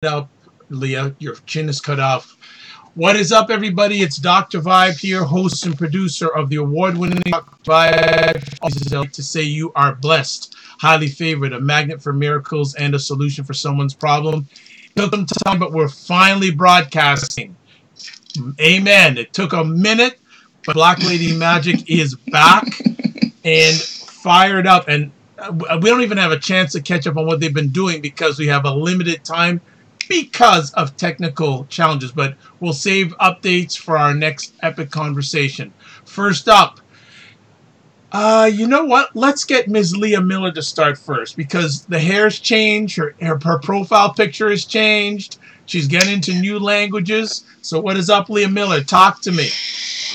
up, Leah. Your chin is cut off. What is up, everybody? It's Dr. Vibe here, host and producer of the award-winning Dr. Vibe. I'd like to say you are blessed, highly favored, a magnet for miracles, and a solution for someone's problem. It took some time, but we're finally broadcasting. Amen. It took a minute, but Black Lady Magic is back and fired up. And we don't even have a chance to catch up on what they've been doing because we have a limited time because of technical challenges, but we'll save updates for our next epic conversation. First up, you know what? Let's get Ms. Leah Miller to start first because the hair's changed, her profile picture has changed. She's getting into new languages. So what is up, Leah Miller? Talk to me.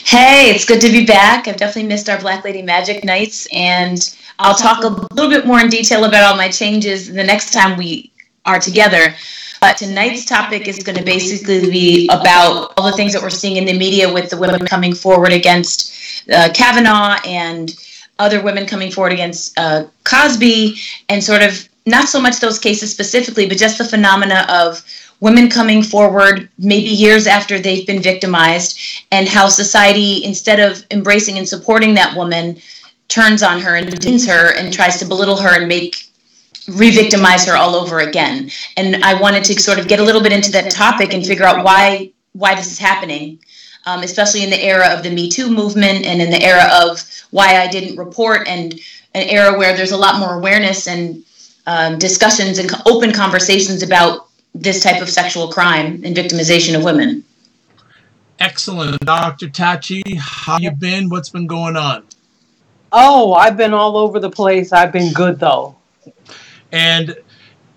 Hey, it's good to be back. I've definitely missed our Black Lady Magic nights, and I'll talk a little bit more in detail about all my changes the next time we are together. But tonight's topic is going to basically be about all the things that we're seeing in the media with the women coming forward against Kavanaugh and other women coming forward against Cosby, and sort of not so much those cases specifically, but just the phenomena of women coming forward maybe years after they've been victimized, and how society, instead of embracing and supporting that woman, turns on her and demeans her and tries to belittle her and re-victimize her all over again. And I wanted to sort of get a little bit into that topic and figure out why this is happening, especially in the era of the Me Too movement and in the era of why I didn't report, and an era where there's a lot more awareness and discussions and open conversations about this type of sexual crime and victimization of women. Excellent. Dr. Tachi, how you been? What's been going on? Oh, I've been all over the place. I've been good, though. And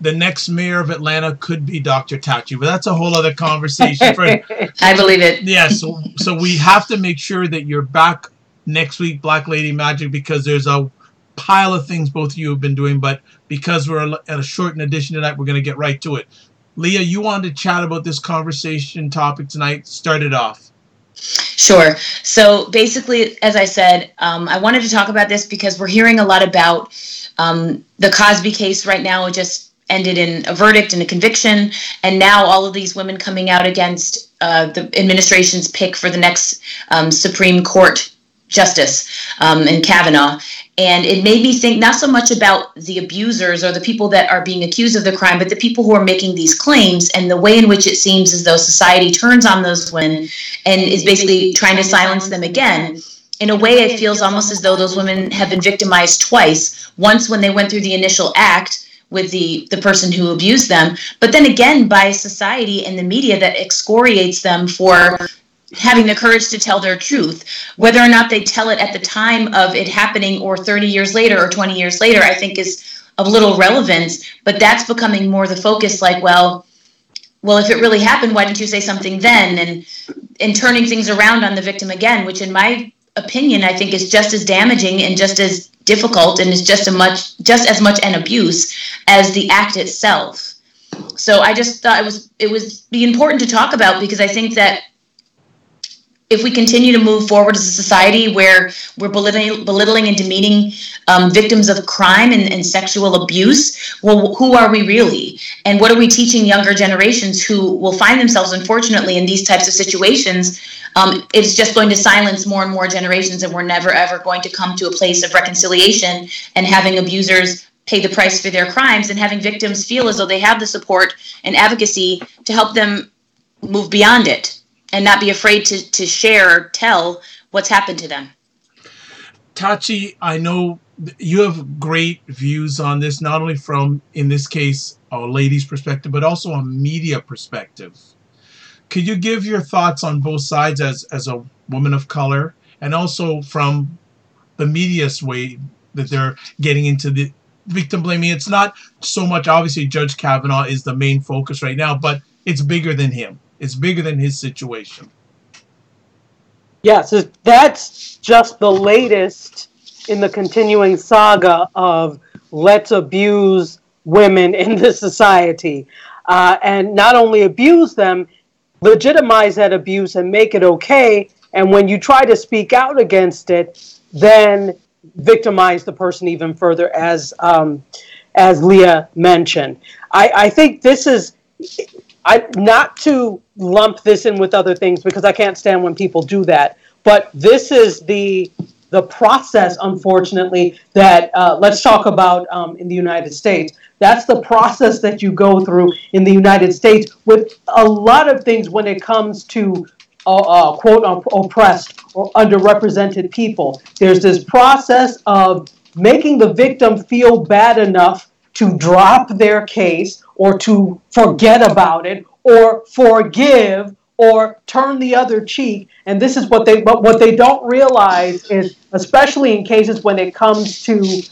the next mayor of Atlanta could be Dr. Tachi, but that's a whole other conversation. I believe it. Yeah, so we have to make sure that you're back next week, Black Lady Magic, because there's a pile of things both of you have been doing, but because we're at a shortened edition tonight, we're going to get right to it. Leah, you wanted to chat about this conversation topic tonight. Start it off. Sure. So basically, as I said, I wanted to talk about this because we're hearing a lot about the Cosby case right now. It just ended in a verdict and a conviction, and now all of these women coming out against the administration's pick for the next Supreme Court justice in Kavanaugh. And it made me think not so much about the abusers or the people that are being accused of the crime, but the people who are making these claims, and the way in which it seems as though society turns on those women and is basically trying to silence them again. In a way, it feels almost as though those women have been victimized twice. Once when they went through the initial act with the person who abused them, but then again by society and the media that excoriates them for having the courage to tell their truth. Whether or not they tell it at the time of it happening or 30 years later or 20 years later, I think is of little relevance, but that's becoming more the focus, like, well, if it really happened, why didn't you say something then? And turning things around on the victim again, which in my opinion, I think is just as damaging and just as difficult and is just as much an abuse as the act itself. So I just thought it was be important to talk about, because I think that if we continue to move forward as a society where we're belittling and demeaning victims of crime and sexual abuse, well, who are we really? And what are we teaching younger generations who will find themselves, unfortunately, in these types of situations? It's just going to silence more and more generations, and we're never, ever going to come to a place of reconciliation and having abusers pay the price for their crimes and having victims feel as though they have the support and advocacy to help them move beyond it and not be afraid to share or tell what's happened to them. Tachi, I know you have great views on this, not only from, in this case, a lady's perspective, but also a media perspective. Could you give your thoughts on both sides as a woman of color, and also from the media's way that they're getting into the victim blaming? It's not so much, obviously, Judge Kavanaugh is the main focus right now, but it's bigger than him. It's bigger than his situation. Yes, that's just the latest in the continuing saga of let's abuse women in this society. And not only abuse them, legitimize that abuse and make it okay. And when you try to speak out against it, then victimize the person even further, as Leah mentioned. I think this is not to lump this in with other things because I can't stand when people do that, but this is the process, unfortunately, that let's talk about in the United States. That's the process that you go through in the United States with a lot of things when it comes to quote oppressed or underrepresented people. There's this process of making the victim feel bad enough to drop their case or to forget about it or forgive or turn the other cheek. And this is what they don't realize is, especially in cases when it comes to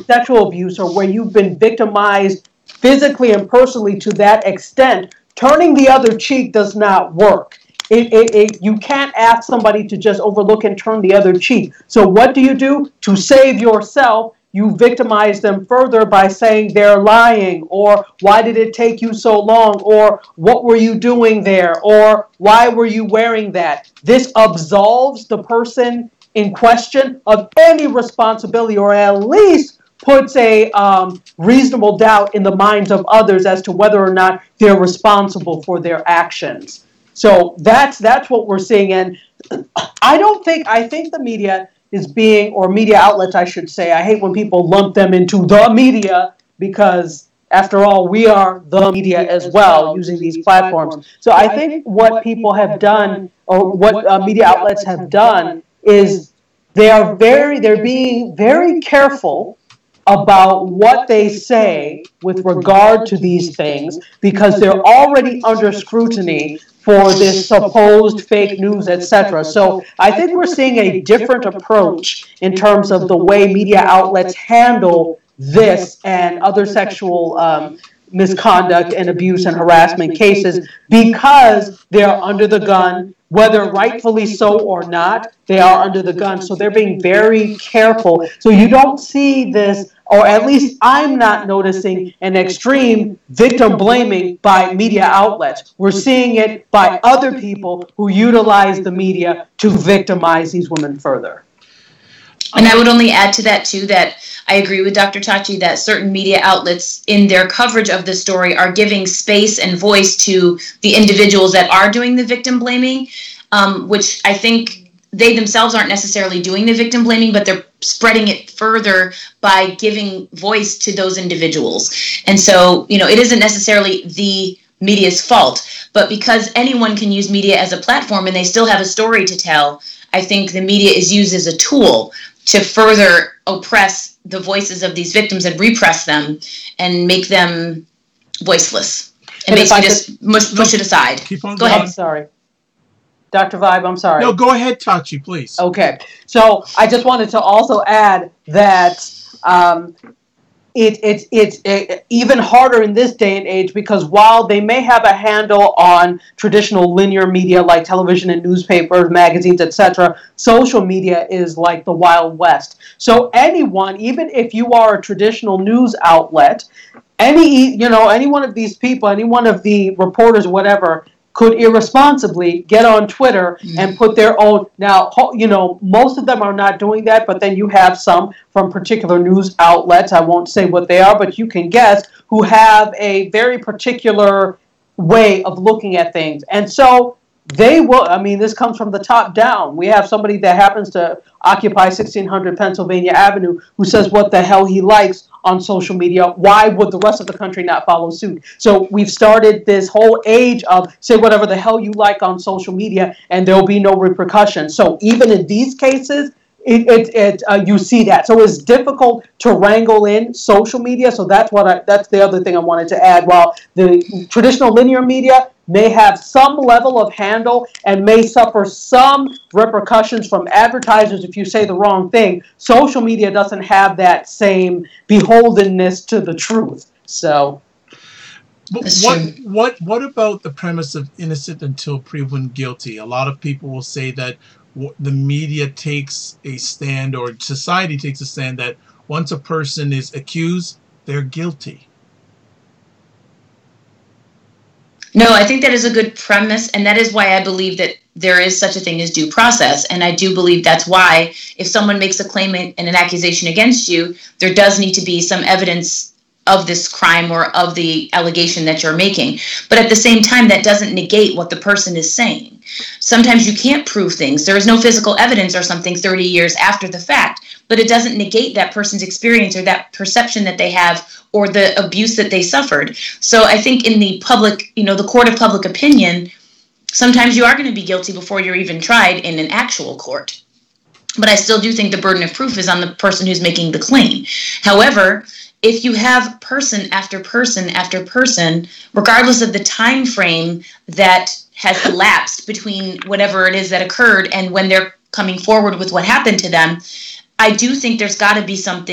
sexual abuse or where you've been victimized physically and personally to that extent, turning the other cheek does not work. You can't ask somebody to just overlook and turn the other cheek. So what do? To save yourself, you victimize them further by saying they're lying, or why did it take you so long, or what were you doing there, or why were you wearing that? This absolves the person in question of any responsibility, or at least puts a reasonable doubt in the minds of others as to whether or not they're responsible for their actions. So that's what we're seeing. And I think the media is being, or media outlets, I should say. I hate when people lump them into the media because, after all, we are the media as well using these platforms. So I think what people have done, or what media outlets have done, is they're being very careful about what they say with regard to these things because they're already under scrutiny for this supposed fake news, etc. So I think we're seeing a different approach in terms of the way media outlets handle this and other sexual misconduct and abuse and harassment cases because they're under the gun, whether rightfully so or not, they are under the gun. So they're being very careful. So you don't see this, or at least I'm not noticing an extreme victim blaming by media outlets. We're seeing it by other people who utilize the media to victimize these women further. And I would only add to that, too, that I agree with Dr. Tachi that certain media outlets in their coverage of the story are giving space and voice to the individuals that are doing the victim blaming, which I think they themselves aren't necessarily doing the victim blaming, but they're spreading it further by giving voice to those individuals. And so, it isn't necessarily the media's fault, but because anyone can use media as a platform and they still have a story to tell, I think the media is used as a tool to further oppress the voices of these victims and repress them and make them voiceless and basically just push it aside. Keep on Go going. ahead. I'm sorry. Dr. Vibe, I'm sorry. No, go ahead, Tachi, please. Okay. So I just wanted to also add that it's even harder in this day and age because while they may have a handle on traditional linear media like television and newspapers, magazines, etc., social media is like the Wild West. So anyone, even if you are a traditional news outlet, any one of these people, any one of the reporters, whatever, could irresponsibly get on Twitter and put their own. Now, most of them are not doing that, but then you have some from particular news outlets. I won't say what they are, but you can guess, who have a very particular way of looking at things. And so they will, this comes from the top down. We have somebody that happens to occupy 1600 Pennsylvania Avenue who says what the hell he likes on social media. Why would the rest of the country not follow suit? So we've started this whole age of say whatever the hell you like on social media and there'll be no repercussions. So even in these cases, you see that. So it's difficult to wrangle in social media. So that's the other thing I wanted to add. While the traditional linear media may have some level of handle and may suffer some repercussions from advertisers if you say the wrong thing, social media doesn't have that same beholdenness to the truth. So, but what about the premise of innocent until proven guilty? A lot of people will say that the media takes a stand, or society takes a stand, that once a person is accused, they're guilty. No, I think that is a good premise, and that is why I believe that there is such a thing as due process. And I do believe that's why if someone makes a claim and an accusation against you, there does need to be some evidence this crime or of the allegation that you're making. But at the same time, that doesn't negate what the person is saying. Sometimes you can't prove things. There is no physical evidence or something 30 years after the fact, but it doesn't negate that person's experience or that perception that they have or the abuse that they suffered. So I think in the public, the court of public opinion, sometimes you are going to be guilty before you're even tried in an actual court. But I still do think the burden of proof is on the person who's making the claim. However, if you have person after person after person, regardless of the time frame that has elapsed between whatever it is that occurred and when they're coming forward with what happened to them, I do think there's got to be some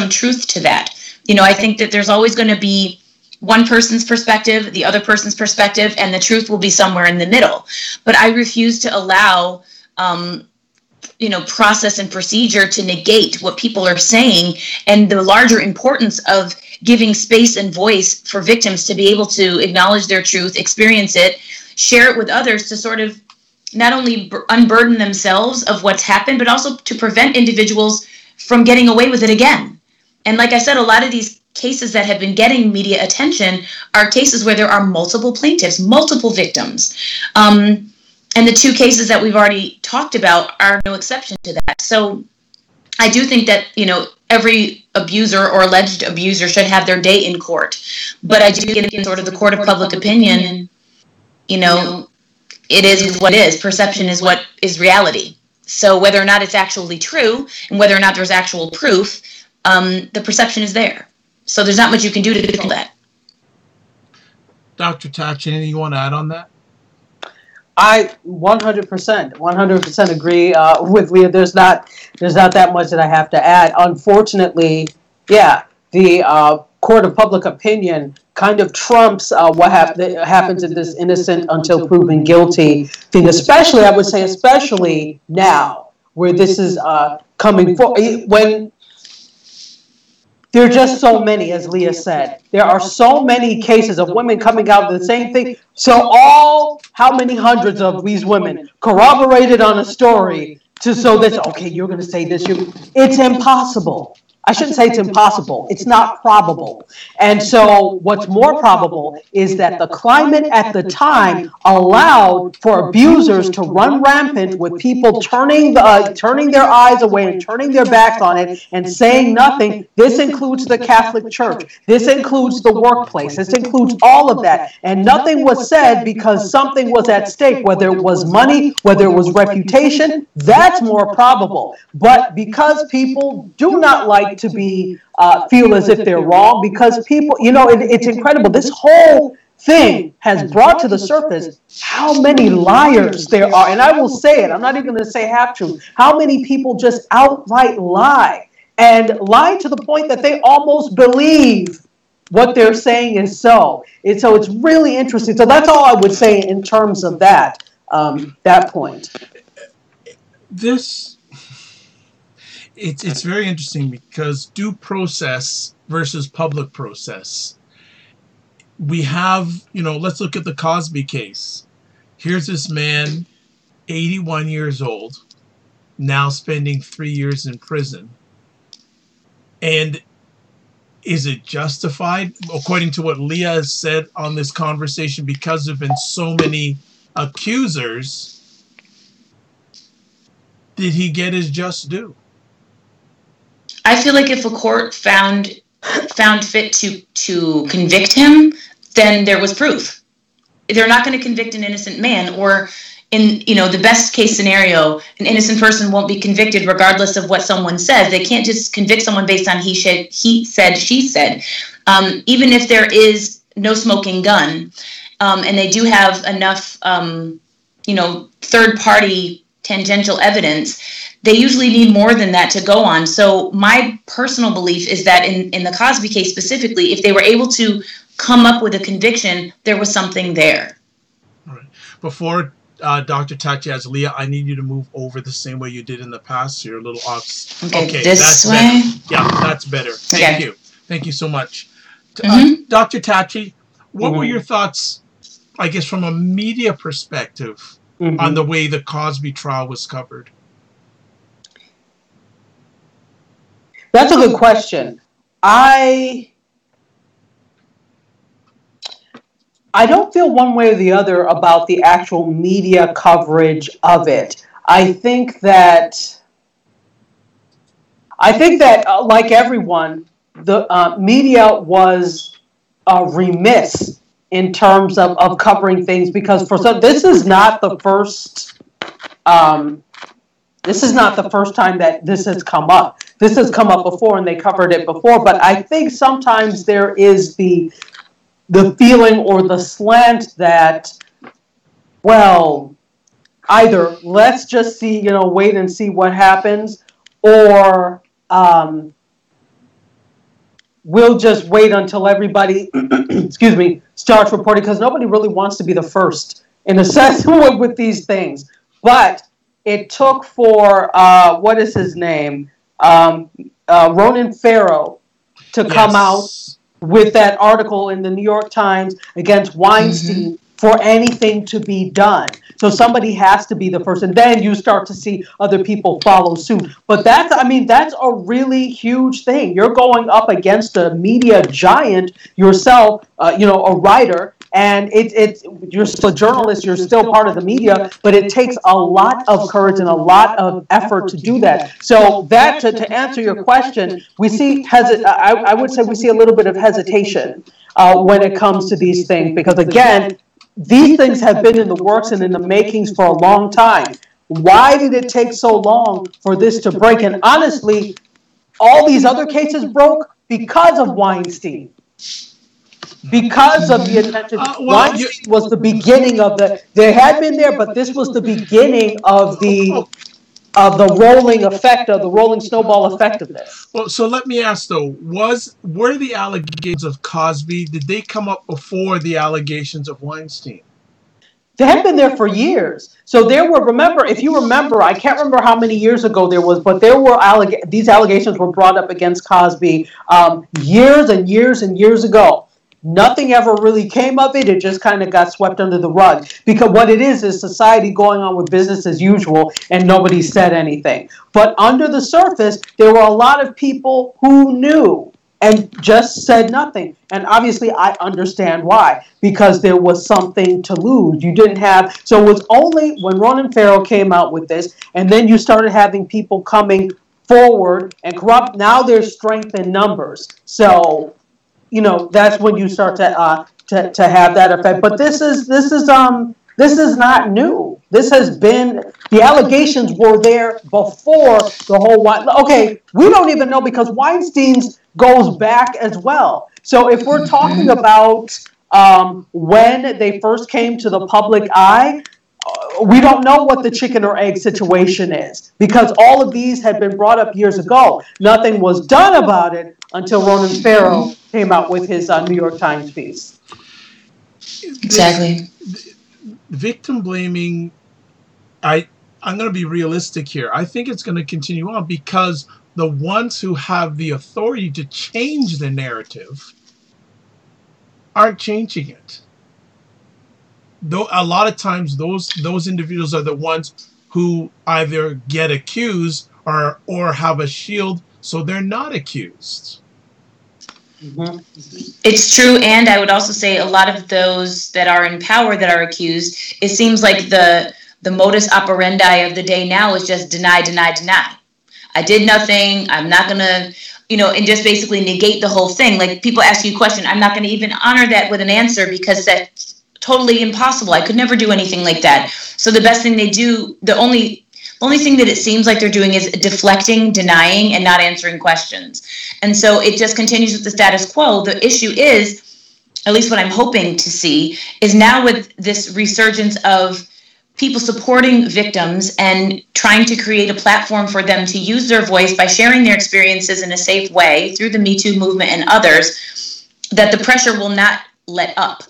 truth to that. I think that there's always going to be one person's perspective, the other person's perspective, and the truth will be somewhere in the middle. But I refuse to allow process and procedure to negate what people are saying and the larger importance of giving space and voice for victims to be able to acknowledge their truth, experience it, share it with others to sort of not only unburden themselves of what's happened, but also to prevent individuals from getting away with it again. And like I said, a lot of these cases that have been getting media attention are cases where there are multiple plaintiffs, multiple victims. And the two cases that we've already talked about are no exception to that. So I do think that, every abuser or alleged abuser should have their day in court. But I do think in sort of the court of public opinion, it is what it is. Perception is what is reality. So whether or not it's actually true and whether or not there's actual proof, the perception is there. So there's not much you can do to control that. Dr. Chetachi, anything you want to add on that? I 100% agree with Leah. There's not that much that I have to add. Unfortunately, the court of public opinion kind of trumps what happens in this innocent until proven guilty thing. Especially now, where this is coming forward. When there are just so many, as Leah said. There are so many cases of women coming out with the same thing. So how many hundreds of these women corroborated on a story okay, you're going to say this. It's impossible. I shouldn't say it's impossible. It's not probable. And so what's more probable is that the climate at the time allowed for abusers to run rampant with people turning their eyes away and turning their backs on it and saying nothing. This includes the Catholic Church. This includes the workplace. This includes all of that. And nothing was said because something was at stake, whether it was money, whether it was reputation. That's more probable. But because people do not like to be feel as if they're wrong, because people, it's incredible. This whole thing has brought to the surface how many liars there are. And I will say it, I'm not even going to say half truth. How many people just outright lie and lie to the point that they almost believe what they're saying is so. So it's really interesting. So that's all I would say in terms of that point. It's very interesting because due process versus public process. We have, let's look at the Cosby case. Here's this man, 81 years old, now spending 3 years in prison. And is it justified? According to what Leah has said on this conversation, because there have been so many accusers, did he get his just due? I feel like if a court found fit to convict him, then there was proof. They're not going to convict an innocent man, or in the best case scenario, an innocent person won't be convicted regardless of what someone says. They can't just convict someone based on he said, she said. Even if there is no smoking gun, and they do have enough, third party tangential evidence, they usually need more than that to go on. So my personal belief is that in the Cosby case specifically, if they were able to come up with a conviction, there was something there. All right. Before Dr. Chetachi has Leah, I need you to move over the same way you did in the past. So you're a little off. Okay, this way? Better. Yeah, that's better. Thank you. Thank you so much. Dr. Chetachi, what were your thoughts, I guess, from a media perspective on the way the Cosby trial was covered? That's a good question. I I don't feel one way or the other about the actual media coverage of it. I think that like everyone, the media was remiss in terms of covering things, because this is not the first. This is not the first time that this has come up. This has come up before, and they covered it before. But I think sometimes there is the feeling or the slant that, well, either let's just see, wait and see what happens, or we'll just wait until everybody, excuse me, starts reporting, because nobody really wants to be the first in a sense with these things. But it took for, what is his name, Ronan Farrow to come out with that article in the New York Times against Weinstein for anything to be done. So somebody has to be the first, and then you start to see other people follow suit. But that's a really huge thing. You're going up against a media giant yourself, a writer, and you're still a journalist, you're still part of the media, but it takes a lot of courage and a lot of effort to do that. So that, to answer your question, we see, I would say we see a little bit of hesitation when it comes to these things, because again, these things have been in the works and in the makings for a long time. Why did it take so long for this to break? And honestly, all these other cases broke because of Weinstein. Because of the attention. Weinstein was the beginning of they had been there, but this was the beginning of the rolling effect, of the rolling snowball effect of this. Well, so let me ask though, were the allegations of Cosby, did they come up before the allegations of Weinstein? They had been there for years. So there were, if you remember, I can't remember how many years ago there was, but there were these allegations were brought up against Cosby years and years and years ago. Nothing ever really came of it. It just kind of got swept under the rug. Because what it is society going on with business as usual, and nobody said anything. But under the surface, there were a lot of people who knew and just said nothing. And obviously, I understand why. Because there was something to lose. You didn't have... So it was only when Ronan Farrow came out with this, and then you started having people coming forward and corrupt. Now there's strength in numbers. So... that's when you start to have that effect. But this is not new. This has been, the allegations were there before the whole okay, we don't even know, because Weinstein's goes back as well. So if we're talking about when they first came to the public eye, we don't know what the chicken or egg situation is, because all of these had been brought up years ago. Nothing was done about it until Ronan Farrow came out with his New York Times piece. Exactly. Victim blaming, I'm going to be realistic here. I think it's going to continue on, because the ones who have the authority to change the narrative aren't changing it. Though a lot of times those individuals are the ones who either get accused or have a shield, so they're not accused. Mm-hmm. It's true, and I would also say a lot of those that are in power that are accused, it seems like the modus operandi of the day now is just deny, deny, deny. I did nothing, I'm not going to, and just basically negate the whole thing. Like, people ask you a question, I'm not going to even honor that with an answer, because that's totally impossible. I could never do anything like that. So the best thing they do, the only thing that it seems like they're doing is deflecting, denying, and not answering questions. And so it just continues with the status quo. The issue is, at least what I'm hoping to see, is now with this resurgence of people supporting victims and trying to create a platform for them to use their voice by sharing their experiences in a safe way through the Me Too movement and others, that the pressure will not let up.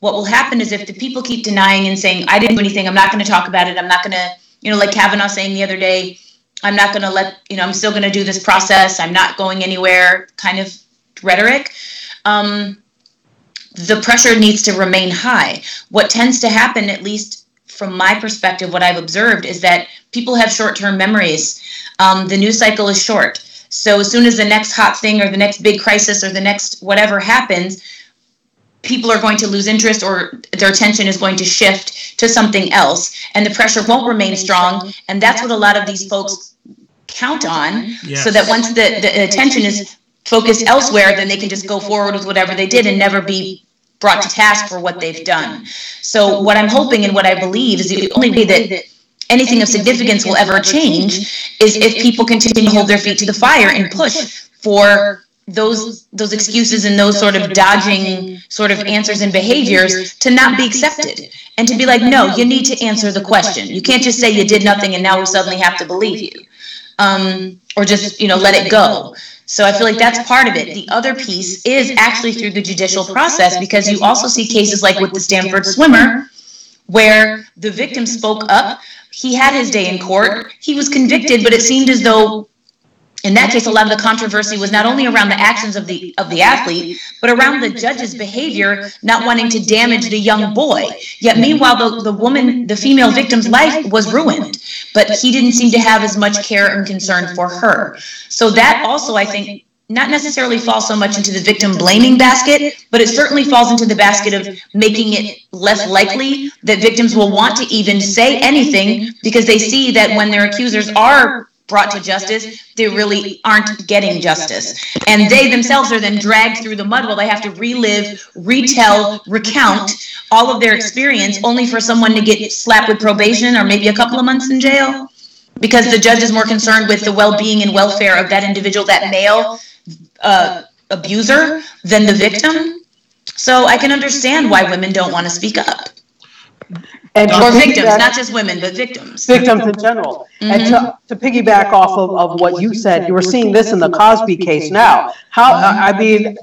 What will happen is, if the people keep denying and saying, I didn't do anything, I'm not going to talk about it, I'm not going to, like Kavanaugh saying the other day, I'm not going to I'm still going to do this process, I'm not going anywhere kind of rhetoric, the pressure needs to remain high. What tends to happen, at least from my perspective, what I've observed, is that people have short-term memories. The news cycle is short. So as soon as the next hot thing or the next big crisis or the next whatever happens, people are going to lose interest, or their attention is going to shift to something else, and the pressure won't remain strong. And that's what a lot of these folks count on, so that once the attention is focused elsewhere, then they can just go forward with whatever they did and never be brought to task for what they've done. So what I'm hoping and what I believe is the only way that anything of significance will ever change is if people continue to hold their feet to the fire and push for those excuses and those sort of dodging sort of answers and behaviors to not be accepted, and to be like, no, you need to answer the question. You can't just say you did nothing and now we suddenly have to believe you, or just, let it go. So I feel like that's part of it. The other piece is actually through the judicial process, because you also see cases like with the Stanford swimmer, where the victim spoke up. He had his day in court. He was convicted, but it seemed as though in that case, a lot of the controversy was not only around the actions of the athlete, but around the judge's behavior, not wanting to damage the young boy. Yet meanwhile, the female victim's life was ruined, but he didn't seem to have as much care and concern for her. So that also, I think, not necessarily falls so much into the victim blaming basket, but it certainly falls into the basket of making it less likely that victims will want to even say anything, because they see that when their accusers are brought to justice, they really aren't getting justice. And they themselves are then dragged through the mud while they have to relive, retell, recount all of their experience, only for someone to get slapped with probation or maybe a couple of months in jail, because the judge is more concerned with the well-being and welfare of that individual, that male abuser, than the victim. So I can understand why women don't want to speak up. Or victims, not just women, but victims. Victims in general. Mm-hmm. And to piggyback off of what you said, you were seeing this in the Cosby case now.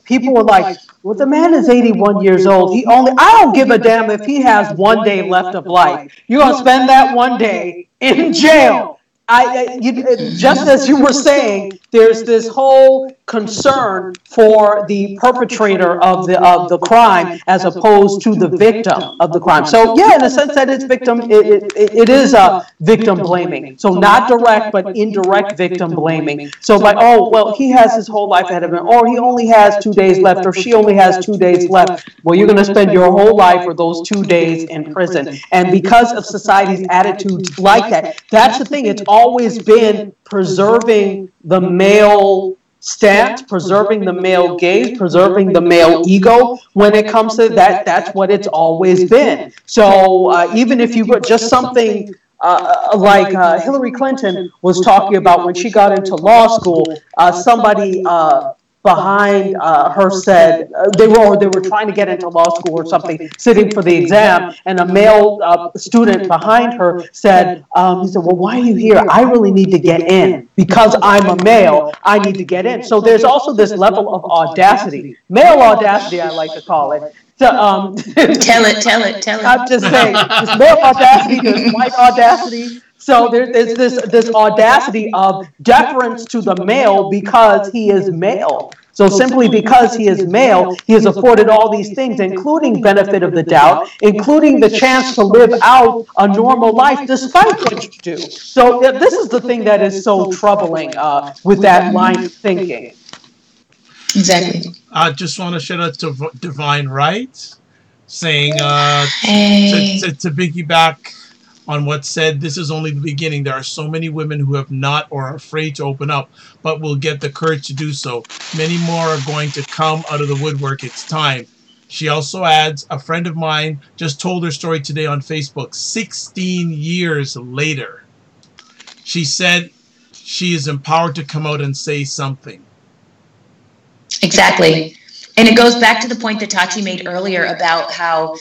People were like, well, the man is 81 years old. I don't give a damn if he has one day left of life. You're going to spend that one day in jail. Just as you were saying, there's this whole concern for the perpetrator of the crime as opposed to the victim of the crime. So yeah, in a sense that it's victim, it is a victim blaming. So not direct, but indirect victim blaming. So like, oh, well, he has his whole life ahead of him, or he only has 2 days left, or she only has 2 days left. Well, you're going to spend your whole life or those 2 days in prison. And because of society's attitudes like that, that's the thing. It's always been preserving the male stance, preserving the male gaze, preserving the male ego. When it comes to that, that's what it's always been. So even if you put just something like Hillary Clinton was talking about when she got into law school, somebody behind her said they were trying to get into law school or something, sitting for the exam, and a male student behind her said, he said, well, why are you here? I really need to get in. Because I'm a male, I need to get in. So there's also this level of audacity, male audacity, I like to call it. Tell it. I'm just saying, there's male audacity, there's white audacity. So there's this audacity of deference to the male because he is male. So simply because he is male, he is afforded all these things, including benefit of the doubt, including the chance to live out a normal life despite what you do. So this is the thing that is so troubling with that line of thinking. Exactly. I just want to shout out to Divine Right, saying to piggyback on what's said, this is only the beginning. There are so many women who have not or are afraid to open up, but will get the courage to do so. Many more are going to come out of the woodwork. It's time. She also adds, a friend of mine just told her story today on Facebook, 16 years later. She said she is empowered to come out and say something. Exactly. And it goes back to the point that Tachi made earlier about how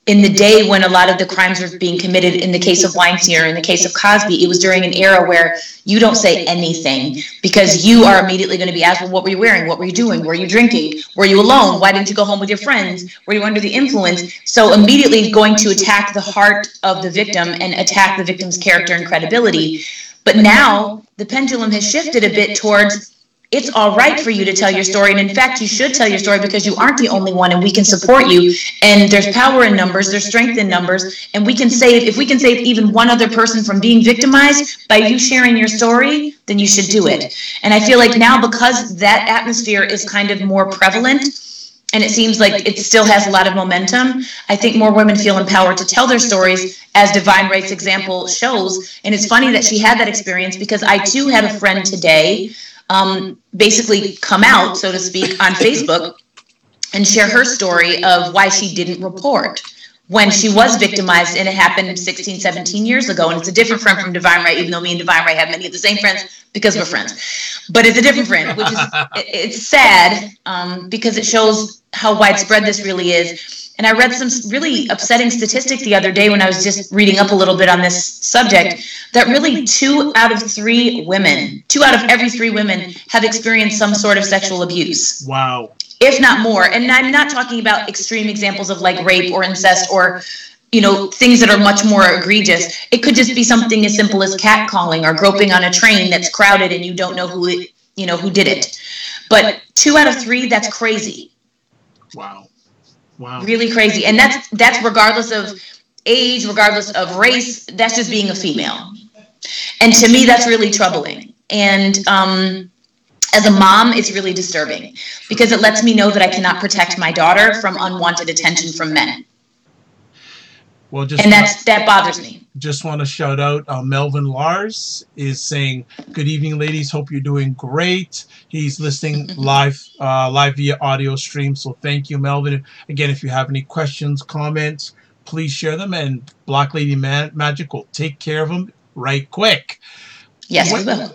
in the day when a lot of the crimes were being committed, in the case of Weinstein or in the case of Cosby, it was during an era where you don't say anything because you are immediately going to be asked, well, what were you wearing? What were you doing? Were you drinking? Were you alone? Why didn't you go home with your friends? Were you under the influence? So immediately going to attack the heart of the victim and attack the victim's character and credibility. But now the pendulum has shifted a bit towards, it's all right for you to tell your story. And in fact, you should tell your story because you aren't the only one and we can support you. And there's power in numbers, there's strength in numbers. And we can save, if we can save even one other person from being victimized by you sharing your story, then you should do it. And I feel like now, because that atmosphere is kind of more prevalent and it seems like it still has a lot of momentum. I think more women feel empowered to tell their stories, as Divine Right's example shows. And it's funny that she had that experience, because I too had a friend today basically come out, so to speak, on Facebook and share her story of why she didn't report when she was victimized, and it happened 16, 17 years ago. And it's a different friend from Divine Right, even though me and Divine Right have many of the same friends because we're friends. But it's a different friend, which is, it's sad because it shows how widespread this really is. And I read some really upsetting statistic the other day when I was just reading up a little bit on this subject, that really 2 out of every 3 women have experienced some sort of sexual abuse. Wow. If not more. And I'm not talking about extreme examples of like rape or incest or, you know, things that are much more egregious. It could just be something as simple as catcalling or groping on a train that's crowded and you don't know who did it. But 2 out of 3, that's crazy. Wow. Wow. Really crazy. And that's regardless of age, regardless of race. That's just being a female. And to me, that's really troubling. And as a mom, it's really disturbing because it lets me know that I cannot protect my daughter from unwanted attention from men. Well, that bothers me. Just want to shout out Melvin Lars is saying, "Good evening, ladies. Hope you're doing great." He's listening live via audio stream. So thank you, Melvin. Again, if you have any questions, comments, please share them, and Black Lady Magic will take care of them right quick. Yes, we will.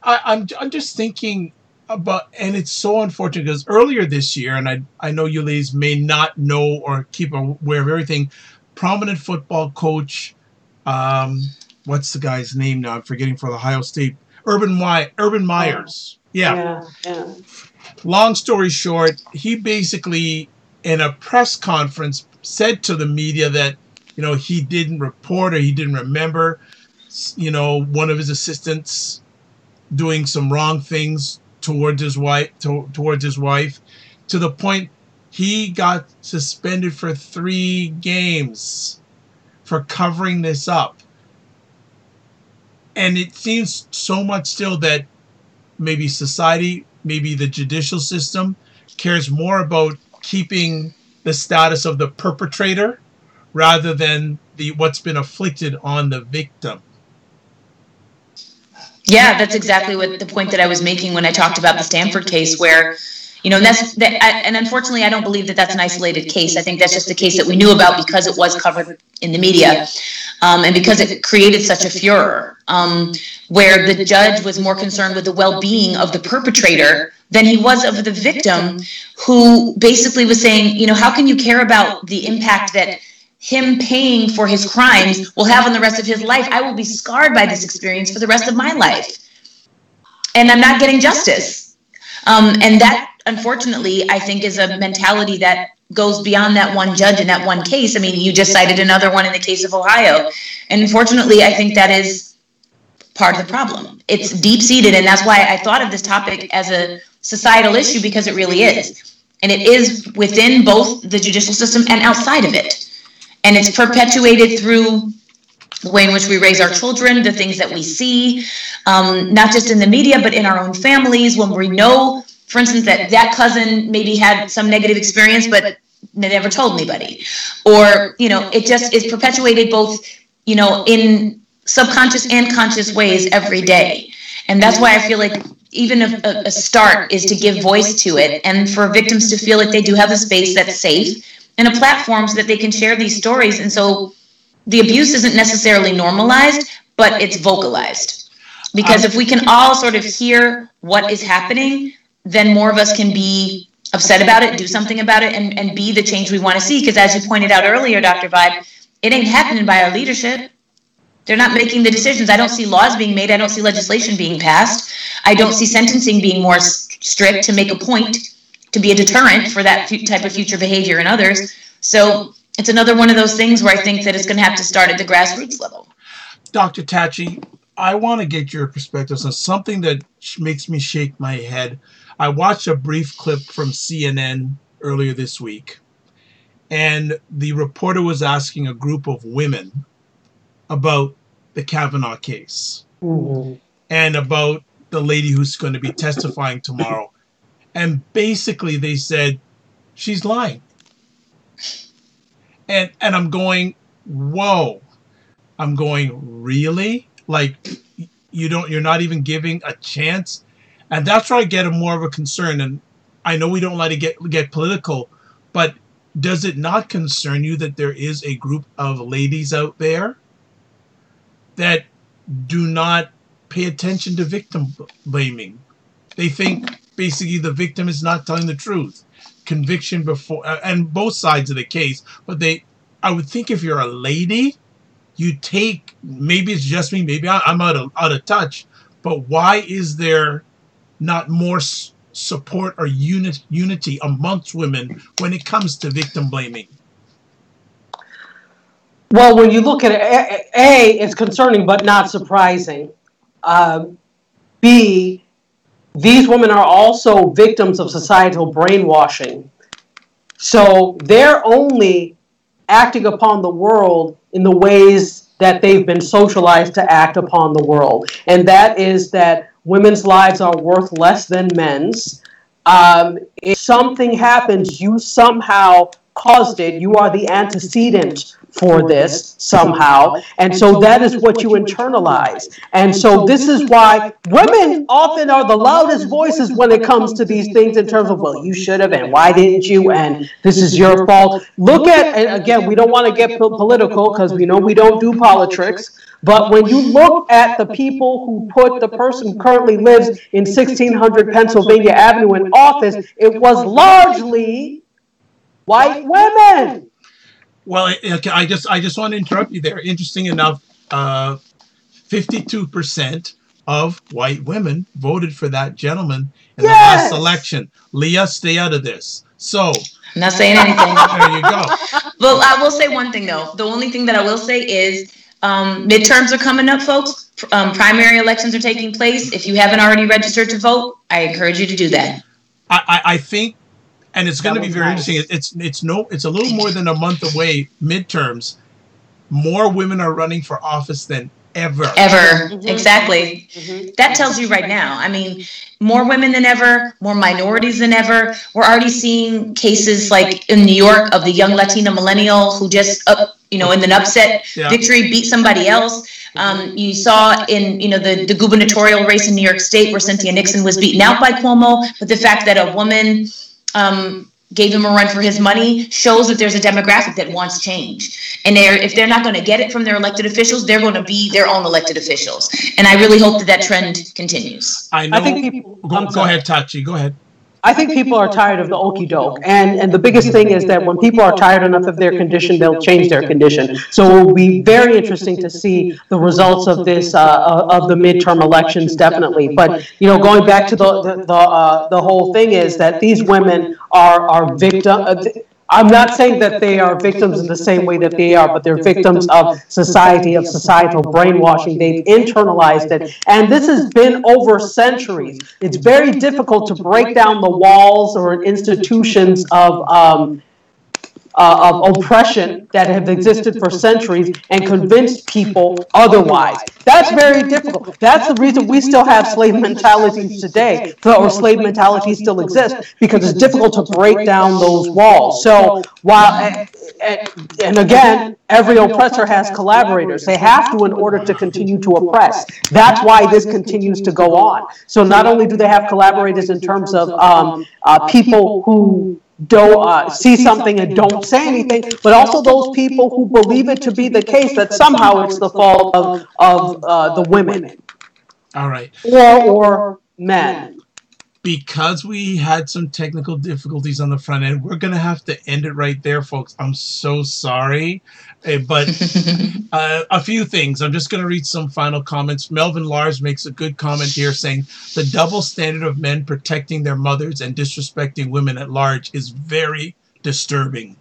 I'm just thinking about, and it's so unfortunate because earlier this year, and I know you ladies may not know or keep aware of everything, prominent football coach, what's the guy's name now? I'm forgetting, for Ohio State, Urban Myers. Yeah. Long story short, he basically in a press conference said to the media that, you know, he didn't report or he didn't remember, you know, one of his assistants doing some wrong things towards his wife, to the point he got suspended for 3 games for covering this up. And it seems so much still that maybe society, maybe the judicial system cares more about keeping the status of the perpetrator rather than what's been afflicted on the victim. Yeah, that's exactly what the point that I was making when I talked about the Stanford case, where, you know, and unfortunately, I don't believe that that's an isolated case. I think that's just a case that we knew about because it was covered in the media, and because it created such a furor, where the judge was more concerned with the well-being of the perpetrator than he was of the victim, who basically was saying, you know, how can you care about the impact that him paying for his crimes will have on the rest of his life? I will be scarred by this experience for the rest of my life. And I'm not getting justice. And that, unfortunately, I think is a mentality that goes beyond that one judge in that one case. I mean, you just cited another one in the case of Ohio. And unfortunately, I think that is part of the problem. It's deep-seated, and that's why I thought of this topic as a societal issue, because it really is. And it is within both the judicial system and outside of it. And it's perpetuated through the way in which we raise our children, the things that we see, not just in the media, but in our own families, when we know, for instance, that cousin maybe had some negative experience, but they never told anybody. Or, you know, it just is perpetuated both, you know, in subconscious and conscious ways every day. And that's why I feel like even a start is to give voice to it, and for victims to feel like they do have a space that's safe and a platform so that they can share these stories. And so the abuse isn't necessarily normalized, but it's vocalized. Because if we can all sort of hear what is happening, then more of us can be upset about it, do something about it, and be the change we want to see. Because as you pointed out earlier, Dr. Vibe, it ain't happening by our leadership. They're not making the decisions. I don't see laws being made. I don't see legislation being passed. I don't see sentencing being more strict to make a point, to be a deterrent for that type of future behavior in others. So it's another one of those things where I think that it's going to have to start at the grassroots level. Dr. Tachi, I want to get your perspectives on something that makes me shake my head. I watched a brief clip from CNN earlier this week, and the reporter was asking a group of women about the Kavanaugh case and about the lady who's going to be testifying tomorrow. And basically they said, she's lying. And I'm going, whoa. I'm going, really? Like, you're not even giving a chance? And that's where I get more of a concern. And I know we don't like to get political, but does it not concern you that there is a group of ladies out there that do not pay attention to victim blaming? They think basically the victim is not telling the truth. Conviction before, and both sides of the case, but I would think if you're a lady, you take, maybe it's just me, maybe I'm out of touch, but why is there not more support or unity amongst women when it comes to victim blaming? Well, when you look at it, A, it's concerning but not surprising. B, these women are also victims of societal brainwashing. So they're only acting upon the world in the ways that they've been socialized to act upon the world. And that is that women's lives are worth less than men's. If something happens, you somehow caused it. You are the antecedent for this somehow. And so that is what you internalize. And so this is why women often are the loudest voices when it comes to these things in terms of, well, you should have, and why didn't you, and this is your fault. Look at, and again, we don't want to get political because we know we don't do politics. But when you look at the people who put the person who currently lives in 1600 Pennsylvania Avenue in office, it was largely white women. Well, I just want to interrupt you there. Interesting enough, 52% of white women voted for that gentleman in the last election. Lia, stay out of this. So, I'm not saying anything. There you go. Well, I will say one thing, though. The only thing that I will say is midterms are coming up, folks. Primary elections are taking place. If you haven't already registered to vote, I encourage you to do that. I think, and it's going to be very interesting. It's a little more than a month away. Midterms, more women are running for office than ever. Mm-hmm. Exactly. Mm-hmm. That tells you right now. I mean, more women than ever, more minorities than ever. We're already seeing cases like in New York of the young Latina millennial who just, in an upset victory beat somebody else. You saw in, the gubernatorial race in New York State where Cynthia Nixon was beaten out by Cuomo, but the fact that a woman gave him a run for his money shows that there's a demographic that wants change. And if they're not going to get it from their elected officials, they're going to be their own elected officials. And I really hope that trend continues. I think people, go ahead, Tachi. Go ahead. I think people are tired of the okie doke. And the biggest thing is that when people are tired enough of their condition, they'll change their condition. So it will be very interesting to see the results of this, of the midterm elections, definitely. But, going back to the whole thing is that these women are victims. I'm not saying that they are victims in the same way that they are, but they're victims of society, of societal brainwashing. They've internalized it. And this has been over centuries. It's very difficult to break down the walls or institutions of oppression that have existed for centuries and convince people otherwise. That's very difficult. That's the reason we still have slave mentalities today, or slave mentalities still exist, because it's difficult to break down those walls. So while, and again, every oppressor has collaborators. They have to in order to continue to oppress. That's why this continues to go on. So not only do they have collaborators in terms of people who don't see something and don't say anything, but also those people who believe it to be the case that somehow it's the fault of the women. All right. Or men. Because we had some technical difficulties on the front end, we're going to have to end it right there, folks. I'm so sorry. But a few things. I'm just going to read some final comments. Melvin Lars makes a good comment here saying, the double standard of men protecting their mothers and disrespecting women at large is very disturbing.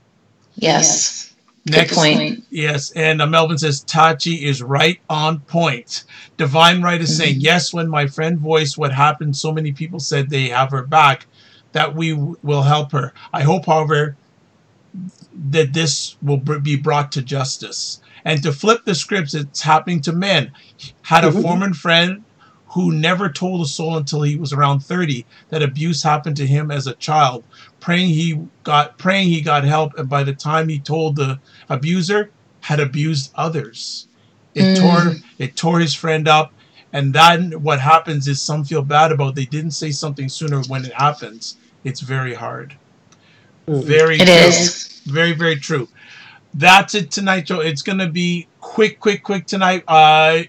Yes. Next good point. Yes, and Melvin says, Tachi is right on point. Divine Right is saying, yes, when my friend voiced what happened, so many people said they have her back, that we will help her. I hope, however, that this will be brought to justice. And to flip the scripts, it's happening to men. Had a former friend who never told a soul until he was around 30 that abuse happened to him as a child, praying he got help, and by the time he told the abuser, had abused others. It tore his friend up. And then what happens is some feel bad about they didn't say something sooner. When it happens, it's very hard. Very it true. Is. Very, very true. That's it tonight, Joe. It's going to be quick tonight.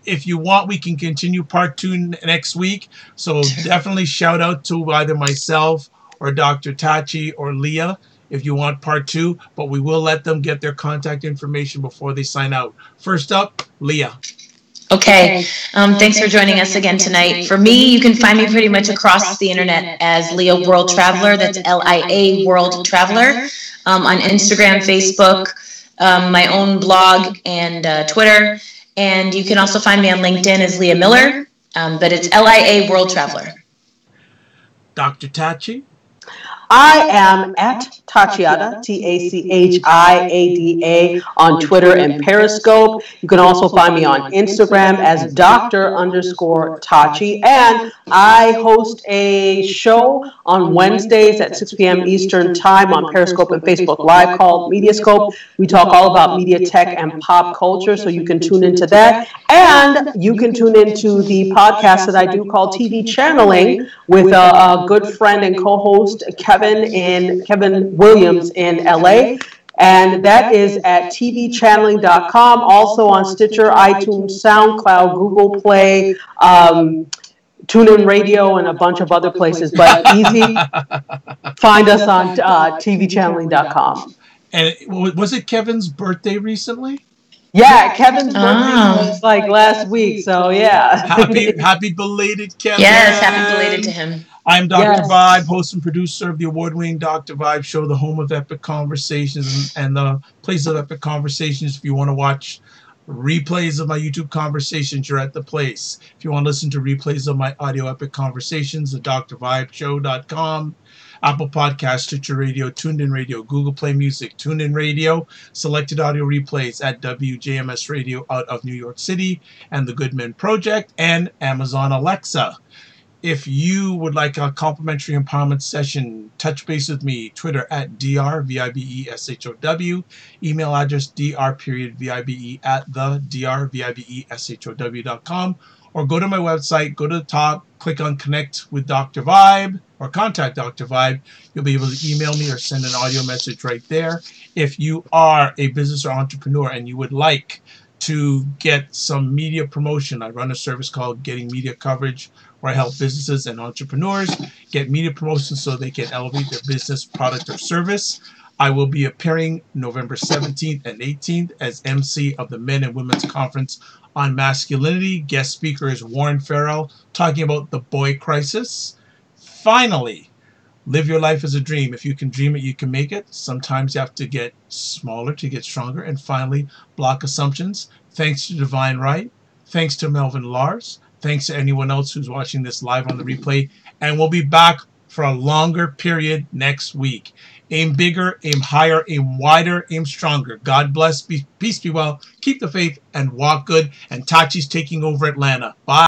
If you want, we can continue part 2 next week. So definitely shout out to either myself or Dr. Tachi or Leah if you want part 2. But we will let them get their contact information before they sign out. First up, Leah. Okay. Thanks for joining us again tonight. For me, you can find me pretty much across the internet as Lia World Traveler. That's LIA World Traveler. On Instagram, Facebook, my own blog, and Twitter. And you can also find me on LinkedIn as Leah Miller. But it's LIA World Traveler. Dr. Tachi? I am at Tachiada, TACHIADA, on Twitter and Periscope. You can also find me on Instagram as Dr_Tachi. And I host a show on Wednesdays at 6 p.m. Eastern Time on Periscope and Facebook Live called Mediascope. We talk all about media, tech, and pop culture, so you can tune into that. And you can tune into the podcast that I do called TV Channeling with a good friend and co-host, Kevin Williams in LA. And that is at tvchanneling.com, also on Stitcher, iTunes, SoundCloud, Google Play, TuneIn Radio, and a bunch of other places. But easy, find us on tvchanneling.com. And was it Kevin's birthday recently? Yeah, Kevin's birthday was like last week, so yeah. Happy belated, Kevin. Yes, happy belated to him. I'm Dr. Vibe, host and producer of the award-winning Dr. Vibe show, the home of epic conversations and the place of epic conversations. If you want to watch replays of my YouTube conversations, you're at the place. If you want to listen to replays of my audio epic conversations, the drvibeshow.com, Apple Podcasts, Stitcher Radio, TuneIn Radio, Google Play Music, TuneIn Radio, selected audio replays at WJMS Radio out of New York City, and the Good Men Project, and Amazon Alexa. If you would like a complimentary empowerment session, touch base with me. Twitter at drvibeshow, email address dr.vibe at the drvibeshow.com, or go to my website, go to the top, click on Connect with Dr. Vibe or Contact Dr. Vibe. You'll be able to email me or send an audio message right there. If you are a business or entrepreneur and you would like to get some media promotion, I run a service called Getting Media Coverage, where I help businesses and entrepreneurs get media promotion so they can elevate their business, product, or service. I will be appearing November 17th and 18th as MC of the Men and Women's Conference on Masculinity. Guest speaker is Warren Farrell, talking about the boy crisis. Finally, live your life as a dream. If you can dream it, you can make it. Sometimes you have to get smaller to get stronger. And finally, block assumptions. Thanks to Divine Right. Thanks to Melvin Lars. Thanks to anyone else who's watching this live on the replay. And we'll be back for a longer period next week. Aim bigger, aim higher, aim wider, aim stronger. God bless, peace be well, keep the faith, and walk good. And Tachi's taking over Atlanta. Bye.